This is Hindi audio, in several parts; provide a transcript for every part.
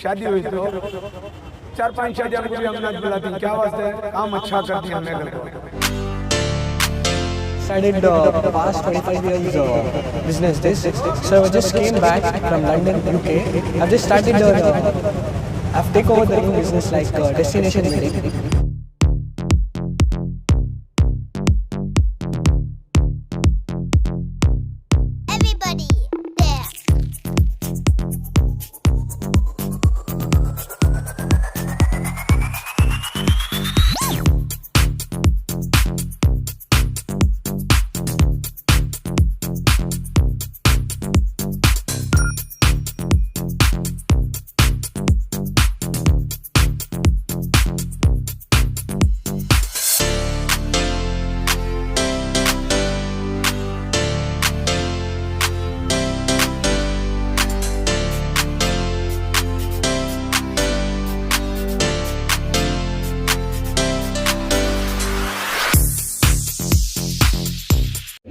शादी हुई तो 4-5 शादियां मुझे हमने बुलाती, क्या वास्ते काम अच्छा करती हैं हमें घर को। Started the past 25 years business this. So I just came back from London, UK. I've just started I've taken over the new business like Destination Wedding. Everybody there.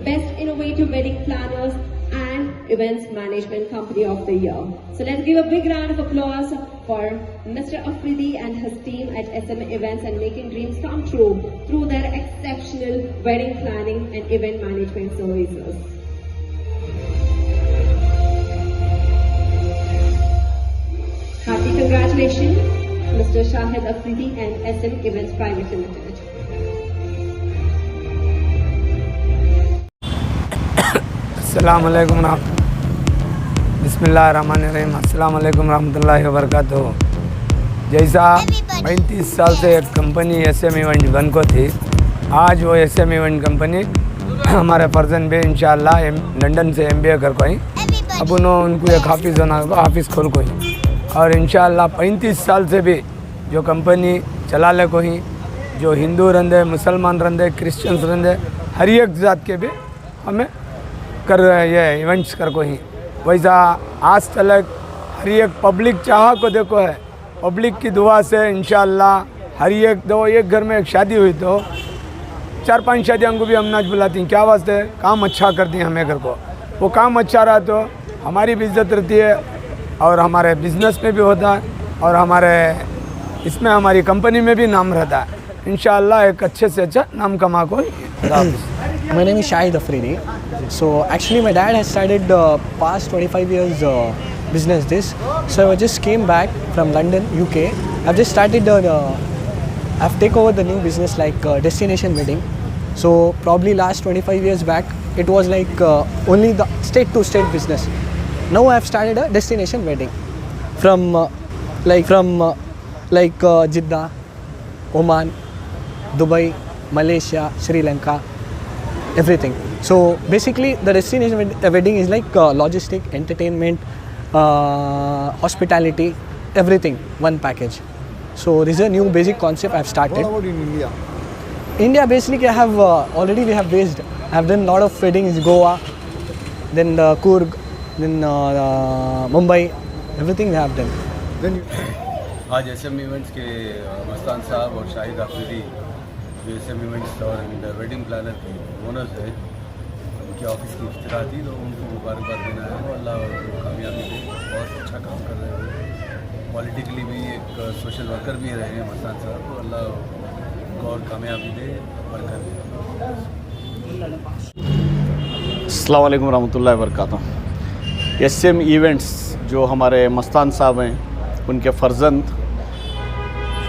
Best Innovative Wedding Planners and Events Management Company of the Year. So let's give a big round of applause for Mr. Afridi and his team at SM Events and making dreams come true through their exceptional wedding planning and event management services. Happy congratulations, Mr. Shahid Afridi and SM Events Private Limited. अस्सलाम वालेकुम बिस्मिल्लाहिर्रहमानिर्रहीम। अस्सलाम वालेकुम रहमतुल्लाहि व बरकातहू। जैसा 35 साल से एक कंपनी SM इवेंट बन को थी, आज वो SM इवेंट कंपनी हमारे फर्जन भी इंशाअल्लाह लंदन से MBA कर कोई अब उनको एक ऑफिस खोल कोई और इंशाअल्लाह 35 साल से भी जो कंपनी चला ले कोई, जो हिंदू रंदे, मुसलमान रंदे, क्रिश्चियंस रंदे, हर एक जात के भी हमें कर ये इवेंट्स कर को ही। वैसा आज तक हर एक पब्लिक चाह को देखो है, पब्लिक की दुआ से इंशाअल्लाह हर एक घर में एक शादी हुई तो 4-5 शादियां को भी हम नाच बुलाती, क्या वास्ते काम अच्छा करती हैं हमें घर को। वो काम अच्छा रहा तो हमारी भी इज्जत रहती है और हमारे बिजनेस में भी होता है और हमारे इसमें हमारी कंपनी में भी नाम रहता है। इंशाअल्लाह एक अच्छे से अच्छा नाम कमा को। My name is Shahid Afridi. So actually my dad has started past 25 years business this. So I just came back from London, UK. I've just started I've taken over the new business like Destination Wedding. So probably last 25 years back it was like only the state to state business. Now I've started a Destination Wedding from Jeddah, Oman, Dubai, Malaysia, Sri Lanka, everything. So basically the Destination Wedding is like logistic, entertainment, hospitality, everything, one package. So this is a new basic concept I've started. What about in India? India basically I have already we have based. I've done a lot of weddings in Goa, then Coorg, then Mumbai, everything we have done. Then आज SM इवेंट्स के मस्तान साहब और शाहिद आफरीदी जो SM इवेंट्स और वेडिंग प्लानर के ओनर्स है, उनके ऑफिस की इफ्तिताह थी तो उनको मुबारकबाद देना है। अल्लाह उनको कामयाबी दे, बहुत अच्छा काम कर रहे हैं। पॉलिटिकली भी एक सोशल वर्कर भी रहे हैं मस्तान साहब, तो अल्लाह उनको और कामयाबी दे, बरकत दे। अस्सलाम वालेकुम रहमतुल्लाहि व बरकातहू। SM इवेंट्स जो हमारे मस्तान साहब हैं, उनके फर्जंद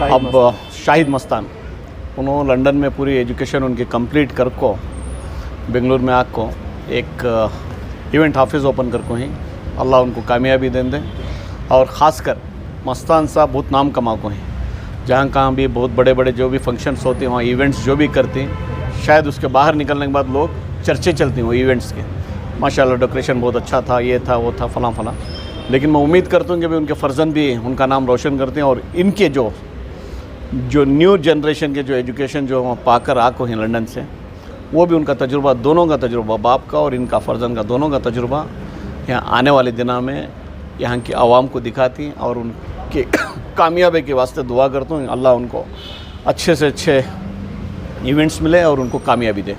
अब शाहिद मस्तान, उन्होंने लंदन में पूरी एजुकेशन उनकी कंप्लीट कर को बेंगलुरु में आको एक इवेंट ऑफिस ओपन कर को ही अल्लाह उनको कामयाबी दें और ख़ासकर मस्तान साहब बहुत नाम कमा को हैं। जहाँ कहाँ भी बहुत बड़े बड़े जो भी फंक्शंस होते हैं, वहाँ इवेंट्स जो भी करते हैं, शायद उसके बाहर निकलने के बाद लोग चर्चे चलती हैं वो इवेंट्स के, माशाल्लाह डेकोरेशन बहुत अच्छा था, ये था वो था फलां फलां। लेकिन मैं उम्मीद करता हूँ कि भी उनके फर्जंद भी उनका नाम रोशन करते हैं और इनके जो न्यू जनरेशन के जो एजुकेशन जो पाकर आको हैं लंदन से, वो भी उनका तजुर्बा, दोनों का तजुर्बा, बाप का और इनका फर्जंद का दोनों का तजुर्बा यहाँ आने वाले दिनों में यहाँ की आवाम को दिखाती हैं और उनके कामयाबी के वास्ते दुआ करता हूँ अल्लाह उनको अच्छे से अच्छे इवेंट्स मिले और उनको कामयाबी दे।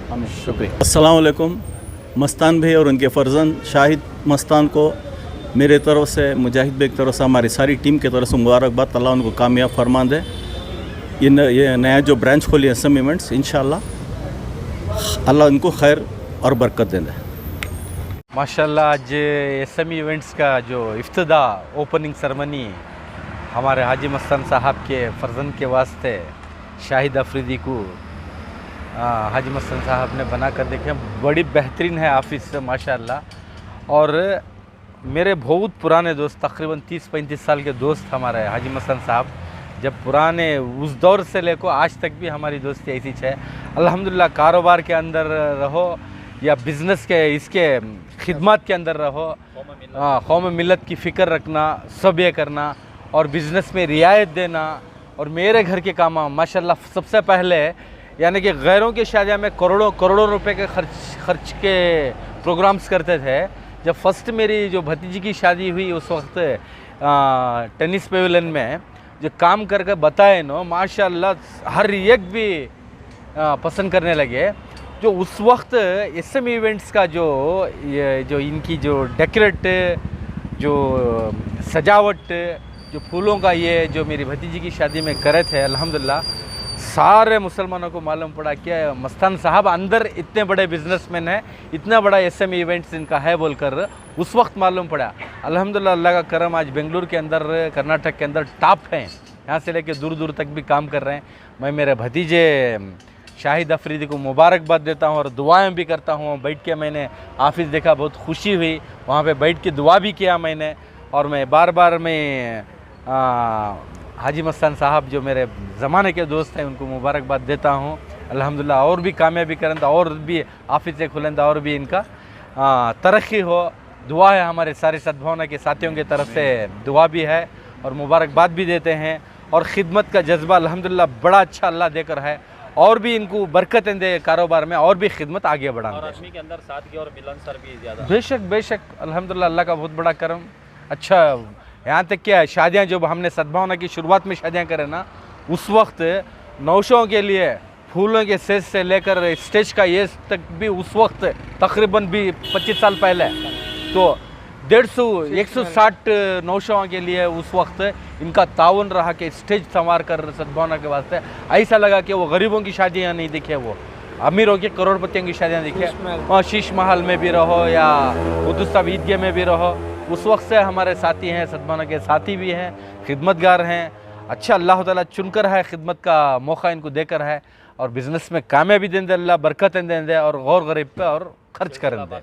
शुक्रिया। अस्सलाम वालेकुम। मस्तान भाई और उनके फर्जंद शाहिद मस्तान को मेरे तरफ से, मुजाहिद बेग तरफ से, हमारी सारी टीम के तरफ से मुबारकबाद। अल्लाह उनको कामयाब फरमा दे। ये नया जो ब्रांच खोली है SM इवेंट्स, इंशाल्लाह अल्लाह उनको खैर और बरकत दे दे। माशाल्लाह आज SM इवेंट्स का जो इफ्तिदा ओपनिंग सेरेमनी हमारे हाजी मस्तान साहब के फर्जंद के वास्ते शाहिद अफरीदी को हाजी मस्तान साहब ने बना कर देखे। बड़ी बेहतरीन है ऑफिस माशाल्लाह। और मेरे बहुत पुराने दोस्त, तकरीबन 30-35 साल के दोस्त हमारे हाजी मस्तान साहब, जब पुराने उस दौर से लेकर आज तक भी हमारी दोस्ती ऐसी है। अल्हम्दुलिल्लाह कारोबार के अंदर रहो या बिज़नेस के इसके खिदमत के अंदर रहो, कौम मिलत की फ़िक्र रखना, सब ये करना और बिज़नेस में रियायत देना। और मेरे घर के काम माशाल्लाह सबसे पहले यानी कि गैरों की शादियाँ में करोड़ों रुपए के खर्च के प्रोग्राम्स करते थे। जब फर्स्ट मेरी जो भतीजी की शादी हुई उस वक्त टेनिस पेविलियन में जो काम करके बताए नो, माशाल्लाह हर एक भी पसंद करने लगे। जो उस वक्त SM इवेंट्स का जो इनकी जो डेकोरेट, जो सजावट, जो फूलों का ये जो मेरी भतीजी की शादी में करे थे, अल्हम्दुलिल्लाह सारे मुसलमानों को मालूम पड़ा कि मस्तान साहब अंदर इतने बड़े बिजनेसमैन हैं, इतना बड़ा SM इवेंट्स इनका है बोलकर उस वक्त मालूम पड़ा। अल्हम्दुलिल्लाह अल्लाह का करम, आज बेंगलुरु के अंदर, कर्नाटक के अंदर टॉप हैं, यहाँ से लेके दूर दूर तक भी काम कर रहे हैं। मैं मेरे भतीजे शाहिद अफरीदी को मुबारकबाद देता हूँ और दुआएं भी करता हूँ। बैठ के मैंने ऑफिस देखा, बहुत खुशी हुई, वहाँ पे बैठ के दुआ भी किया मैंने। और मैं बार बार हाजी मस्तान साहब जो मेरे ज़माने के दोस्त हैं उनको मुबारकबाद देता हूँ। अल्हम्दुलिल्लाह और भी कामयाबी करें, और भी ऑफिस खुलें, और भी इनका तरक्की हो। दुआ है हमारे सारे सद्भावना के साथियों की तरफ से, दुआ भी है और मुबारकबाद भी देते हैं। और ख़िदमत का जज्बा अल्हम्दुलिल्लाह बड़ा अच्छा अल्लाह देकर है, और भी इनको बरकतें दे कारोबार में, और भी खिदमत आगे बढ़ाएं। और आदमी के अंदर सादगी और मिलनसार भी ज़्यादा। बेशक अल्हम्दुलिल्लाह अल्लाह का बहुत बड़ा करम। अच्छा यहाँ तक क्या है, शादियाँ जब हमने सद्भावना की शुरुआत में शादियाँ करें ना, उस वक्त नौशों के लिए फूलों के सेज से लेकर स्टेज का ये तक भी उस वक्त तकरीबन भी 25 साल पहले तो 150-160 नौशों के लिए उस वक्त इनका ताउन रहा कि स्टेज संवार कर सद्भावना के वास्ते। ऐसा लगा कि वो गरीबों की शादियाँ नहीं दिखे, वो अमीरों के करोड़पतियों की शादियाँ दिखे। और शीश महल में भी रहो या उद्दुस्ताब ईदगाह में भी रहो, उस वक्त से हमारे साथी हैं, सद्भावना के साथी भी हैं, खिदमतगार हैं। अच्छा अल्लाह ताला चुनकर है, खिदमत का मौका इनको देकर है, और बिज़नेस में कामयाबी दें दे अल्लाह, बरकतें दें दे, और गौर गरीब पे और खर्च करें दे।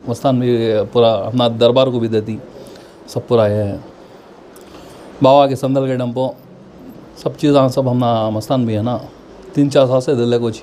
मस्तान भी पूरा अपना दरबार को भी देती, सब पूरा है बाबा के संदल के डंपो सब चीज़ सब हम मस्तान भी है ना 3-4 साल से दिल्ली कुछ